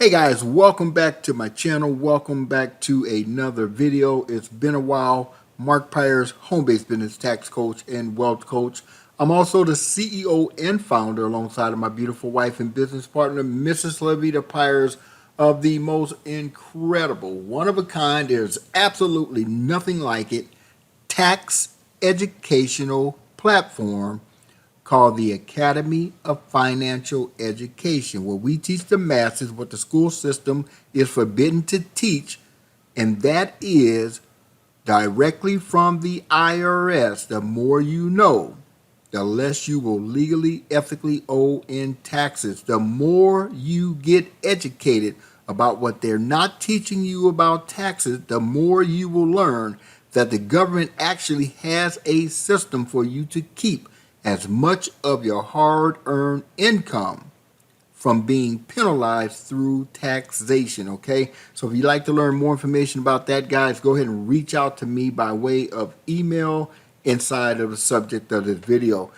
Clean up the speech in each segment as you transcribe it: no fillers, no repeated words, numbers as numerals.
Hey guys, welcome back to my channel. Welcome back to another video. It's been a while. Mark Pyers, home-based business tax coach and wealth coach. I'm also the CEO and founder alongside of my beautiful wife and business partner, Mrs. Levita Pyers, of the most incredible, one-of-a-kind, there's absolutely nothing like it, tax educational platform called the Academy of Financial Education, where we teach the masses what the school system is forbidden to teach, and that is directly from the IRS. The more you know, the less you will legally, ethically owe in taxes. The more you get educated about what they're not teaching you about taxes, the more you will learn that the government actually has a system for you to keep as much of your hard-earned income from being penalized through taxation, okay? So if you'd like to learn more information about that, guys, go ahead and reach out to me by way of email inside of the subject of this video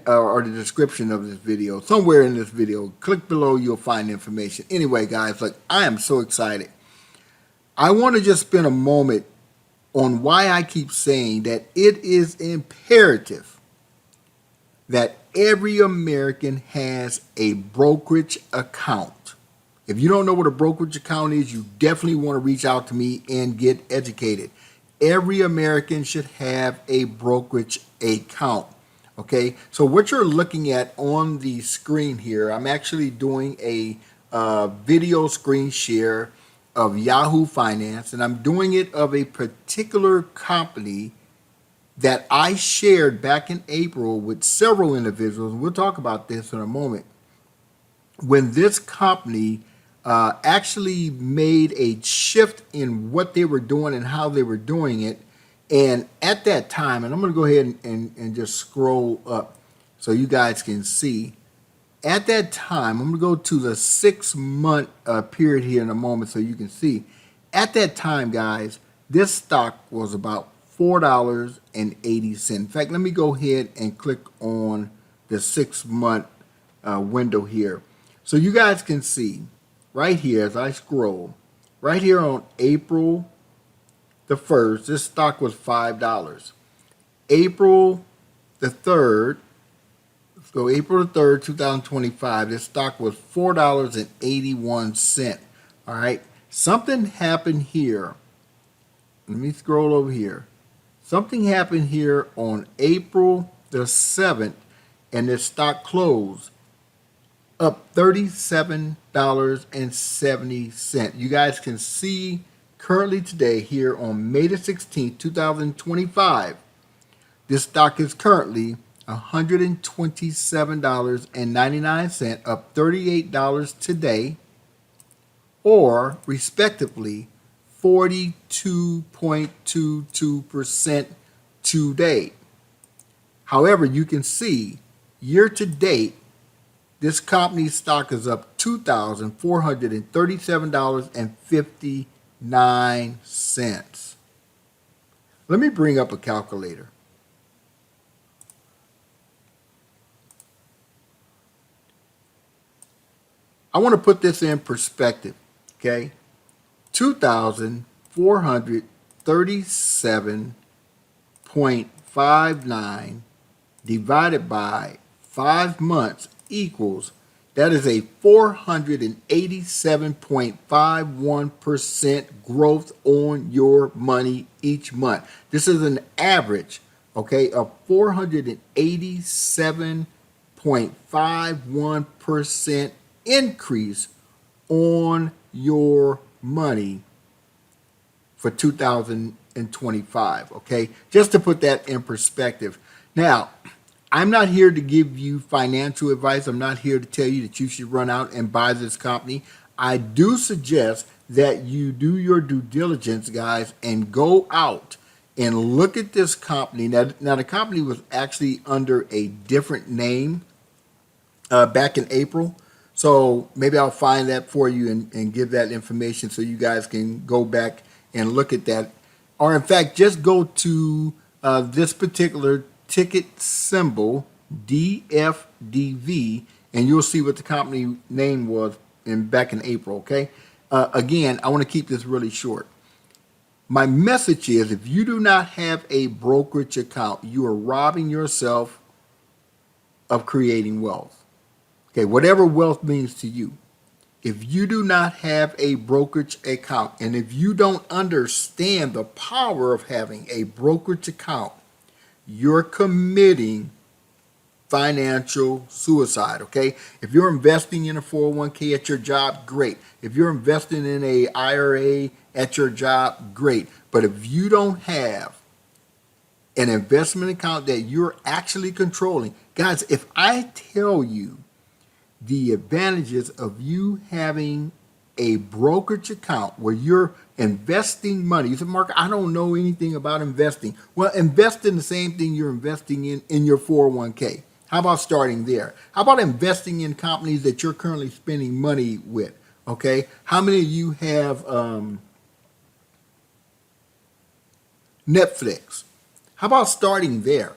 or the description of this video. Somewhere in this video, click below, you'll find information. Anyway, guys, look, I am so excited. I want to just spend a moment on why I keep saying that it is imperative that every American has a brokerage account. If you don't know what a brokerage account is, you definitely want to reach out to me and get educated. Every American should have a brokerage account. Okay, so what you're looking at on the screen here, I'm actually doing a video screen share of Yahoo Finance, and I'm doing it of a particular company that I shared back in April with several individuals. We'll talk about this in a moment. When this company actually made a shift in what they were doing and how they were doing it. And at that time, and I'm going to go ahead and just scroll up so you guys can see. At that time, I'm going to go to the 6-month period here in a moment so you can see. At that time, guys, this stock was about $4.80. In fact, let me go ahead and click on the 6-month window here. So you guys can see right here as I scroll, right here on April the 1st, this stock was $5. April the 3rd, let's go April the 3rd, 2025, this stock was $4.81. All right, something happened here. Let me scroll over here. Something happened here on April the 7th, and this stock closed up $37.70. You guys can see currently today here on May the 16th, 2025, this stock is currently $127.99, up $38 today, or respectively 42.22% today. However, you can see year to date, this company's stock is up $2,437.59. Let me bring up a calculator. I want to put this in perspective, okay? 2,437.59 divided by 5 months equals, that is a 487.51% growth on your money each month. This is an average, okay, of 487.51% increase on your money for 2025, okay? Just to put that in perspective. Now, I'm not here to give you financial advice. I'm not here to tell you that you should run out and buy this company. I do suggest that you do your due diligence, guys, and go out and look at this company. Now the company was actually under a different name back in April. So maybe I'll find that for you and give that information so you guys can go back and look at that. Or in fact, just go to this particular ticket symbol, DFDV, and you'll see what the company name was back in April. Okay. Again, I want to keep this really short. My message is, if you do not have a brokerage account, you are robbing yourself of creating wealth. Okay, whatever wealth means to you. If you do not have a brokerage account, and if you don't understand the power of having a brokerage account, you're committing financial suicide, okay? If you're investing in a 401k at your job, great. If you're investing in a IRA at your job, great. But if you don't have an investment account that you're actually controlling, guys, if I tell you the advantages of you having a brokerage account where you're investing money. You said, Mark, I don't know anything about investing. Well, invest in the same thing you're investing in your 401k. How about starting there? How about investing in companies that you're currently spending money with? Okay. How many of you have Netflix? How about starting there?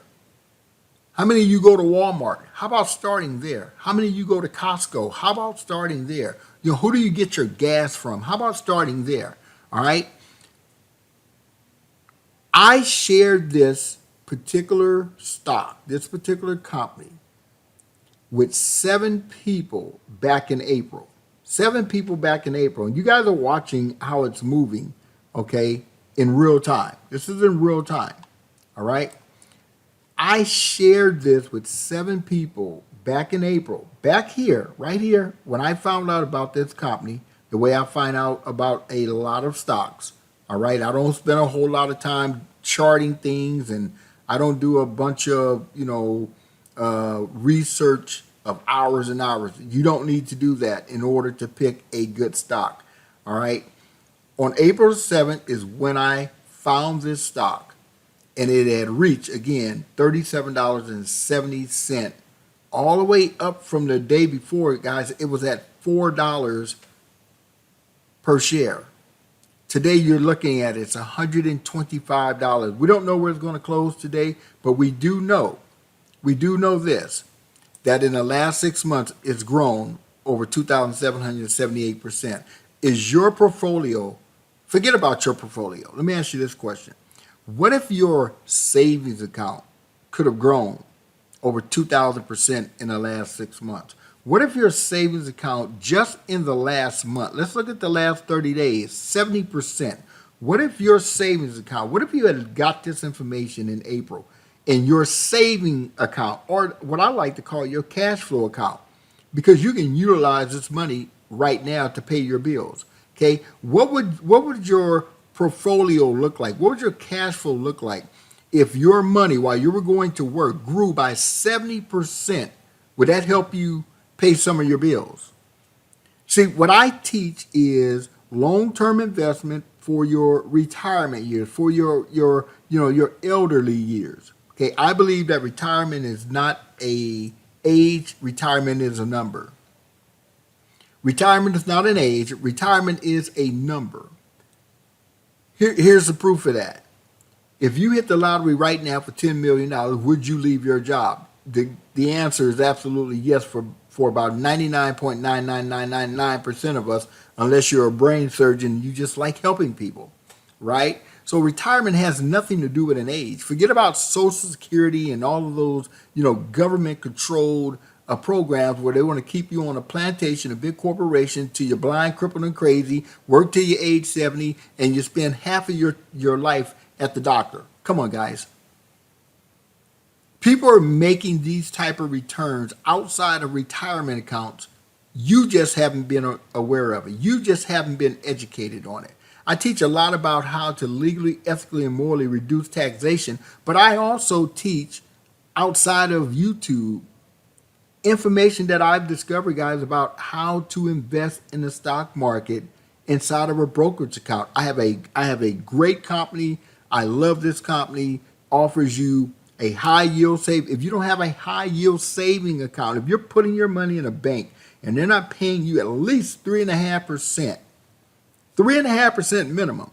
How many of you go to Walmart? How about starting there? How many of you go to Costco? How about starting there? You know, who do you get your gas from? How about starting there? All right. I shared this particular stock, this particular company, with 7 people back in April. 7 people back in April. And you guys are watching how it's moving, okay, in real time. This is in real time. All right. I shared this with 7 people back in April, back here, right here, when I found out about this company, the way I find out about a lot of stocks. All right. I don't spend a whole lot of time charting things, and I don't do a bunch of, research of hours and hours. You don't need to do that in order to pick a good stock. All right. On April 7th is when I found this stock. And it had reached, again, $37.70, all the way up from the day before, guys. It was at $4 per share. Today, you're looking at it's $125. We don't know where it's going to close today, but we do know this, that in the last 6 months, it's grown over 2,778%. Is your portfolio, forget about your portfolio. Let me ask you this question. What if your savings account could have grown over 2,000% in the last 6 months? What if your savings account just in the last month, let's look at the last 30 days, 70%. What if your savings account, what if you had got this information in April and your saving account, or what I like to call your cash flow account, because you can utilize this money right now to pay your bills, okay? What would your portfolio look like? What would your cash flow look like if your money while you were going to work grew by 70%? Would that help you pay some of your bills? See, what I teach is long-term investment for your retirement years, for your elderly years. Okay, I believe that retirement is not a age, retirement is a number. Retirement is not an age, retirement is a number. Here's the proof of that. If you hit the lottery right now for $10 million, would you leave your job? The answer is absolutely yes for about 99.99999% of us, unless you're a brain surgeon, you just like helping people, right? So retirement has nothing to do with an age. Forget about Social Security and all of those, government-controlled programs where they want to keep you on a plantation, a big corporation, till you're blind, crippled, and crazy, work till you're age 70, and you spend half of your life at the doctor. Come on, guys. People are making these type of returns outside of retirement accounts. You just haven't been aware of it. You just haven't been educated on it. I teach a lot about how to legally, ethically, and morally reduce taxation, but I also teach outside of YouTube information that I've discovered, guys, about how to invest in the stock market inside of a brokerage account. I have a great company. I love this company. Offers you a high yield save. If you don't have a high yield saving account, if you're putting your money in a bank and they're not paying you at least 3.5%, 3.5% minimum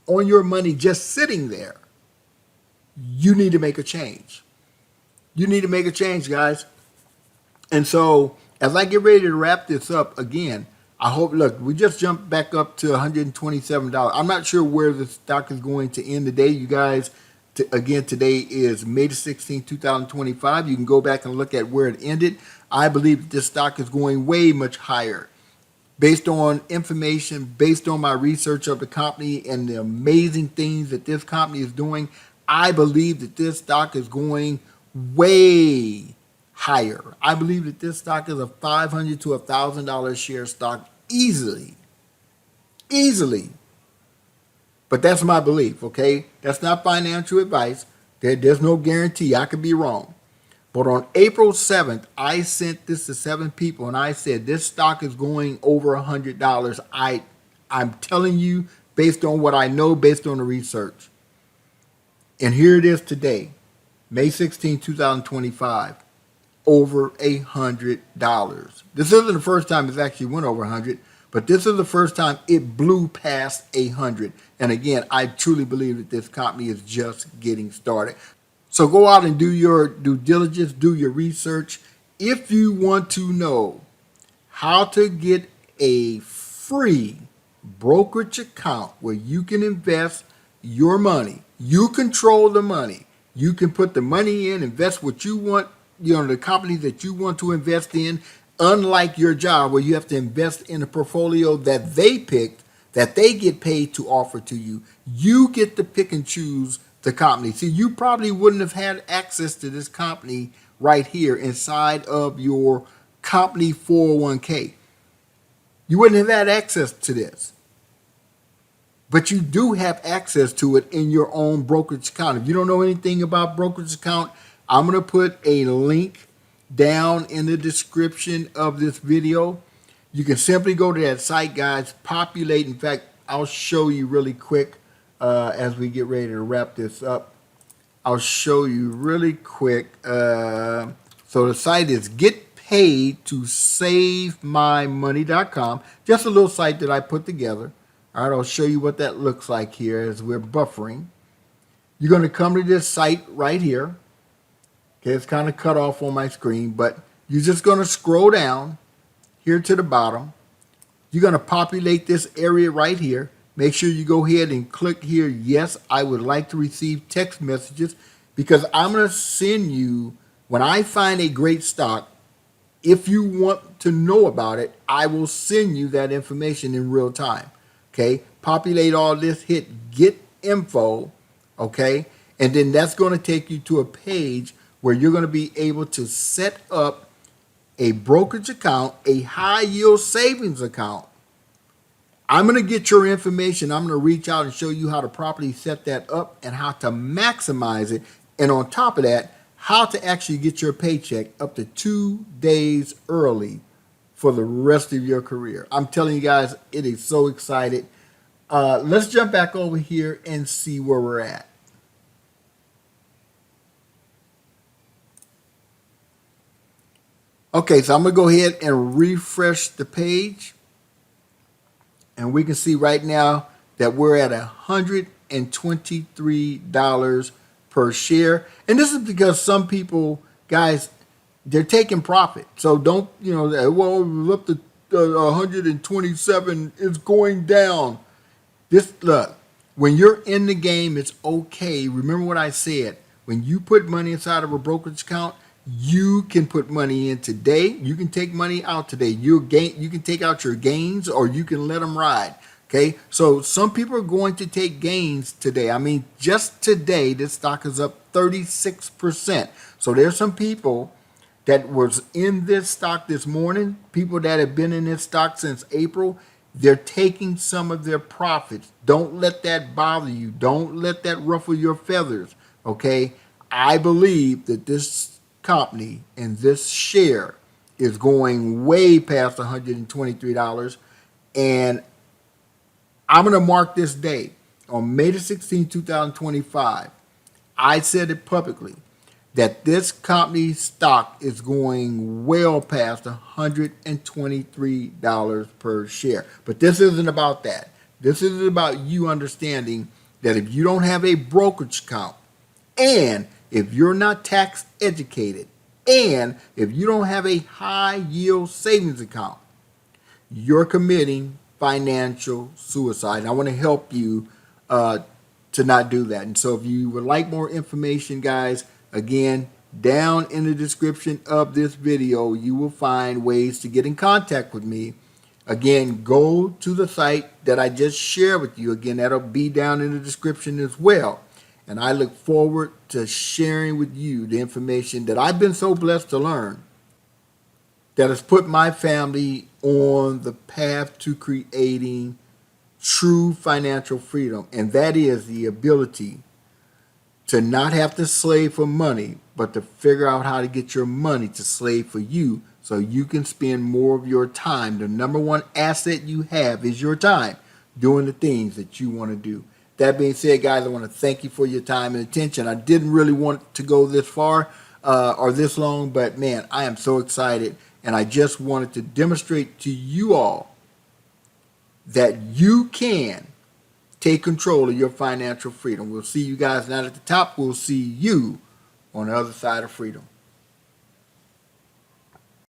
on your money just sitting there, you need to make a change. You need to make a change, guys. And so as I get ready to wrap this up again, I hope, look, we just jumped back up to $127. I'm not sure where the stock is going to end the day. You guys, again, today is May the 16th, 2025. You can go back and look at where it ended. I believe that this stock is going way much higher. Based on information, based on my research of the company and the amazing things that this company is doing, I believe that this stock is going way higher. I believe that this stock is a $500 to $1,000 share stock easily. Easily. But that's my belief, okay? That's not financial advice. There's no guarantee. I could be wrong. But on April 7th, I sent this to 7 people, and I said, this stock is going over $100. I'm telling you, based on what I know, based on the research. And here it is today, May 16, 2025, over $100. This isn't the first time it's actually went over 100, but this is the first time it blew past 100. And again, I truly believe that this company is just getting started. So go out and do your due diligence, do your research. If you want to know how to get a free brokerage account where you can invest your money, you control the money. You can put the money in, invest what you want, the company that you want to invest in, unlike your job where you have to invest in a portfolio that they picked, that they get paid to offer to you. You get to pick and choose the company. See, you probably wouldn't have had access to this company right here inside of your company 401k. You wouldn't have had access to this. But you do have access to it in your own brokerage account. If you don't know anything about brokerage account, I'm going to put a link down in the description of this video. You can simply go to that site, guys, populate. In fact, I'll show you really quick as we get ready to wrap this up. I'll show you really quick. So the site is getpaidtosavemymoney.com. Just a little site that I put together. All right, I'll show you what that looks like here as we're buffering. You're going to come to this site right here. Okay, it's kind of cut off on my screen, but you're just going to scroll down here to the bottom. You're going to populate this area right here. Make sure you go ahead and click here, yes, I would like to receive text messages, because I'm going to send you, when I find a great stock, if you want to know about it, I will send you that information in real time. Okay, populate all this, hit get info, okay, and then that's going to take you to a page where you're going to be able to set up a brokerage account, a high yield savings account. I'm going to get your information. I'm going to reach out and show you how to properly set that up and how to maximize it. And on top of that, how to actually get your paycheck up to 2 days early for the rest of your career. I'm telling you guys, it is so excited. Let's jump back over here and see where we're at. Okay, so I'm going to go ahead and refresh the page. And we can see right now that we're at $123 per share. And this is because some people, guys, they're taking profit. So don't, well, we're up to 127, it's going down. Look, when you're in the game, it's okay. Remember what I said. When you put money inside of a brokerage account, you can put money in today. You can take money out today. You can take out your gains, or you can let them ride. Okay, so some people are going to take gains today. I mean, just today, this stock is up 36%. So there's some people that was in this stock this morning, people that have been in this stock since April. They're taking some of their profits. Don't let that bother you. Don't let that ruffle your feathers. Okay, I believe that this company and this share is going way past $123, and I'm going to mark this day on May the 16th, 2025. I said it publicly that this company's stock is going well past $123 per share. But this isn't about that. This isn't about you understanding that if you don't have a brokerage account, and if you're not tax educated, and if you don't have a high yield savings account, you're committing financial suicide. And I want to help you to not do that. And so if you would like more information, guys, again, down in the description of this video, you will find ways to get in contact with me. Again, go to the site that I just shared with you. Again, that'll be down in the description as well. And I look forward to sharing with you the information that I've been so blessed to learn that has put my family on the path to creating true financial freedom. And that is the ability to not have to slave for money, but to figure out how to get your money to slave for you so you can spend more of your time. The number one asset you have is your time, doing the things that you want to do. That being said, guys, I want to thank you for your time and attention. I didn't really want to go this far or this long, but man, I am so excited. And I just wanted to demonstrate to you all that you can take control of your financial freedom. We'll see you guys not at the top. We'll see you on the other side of freedom.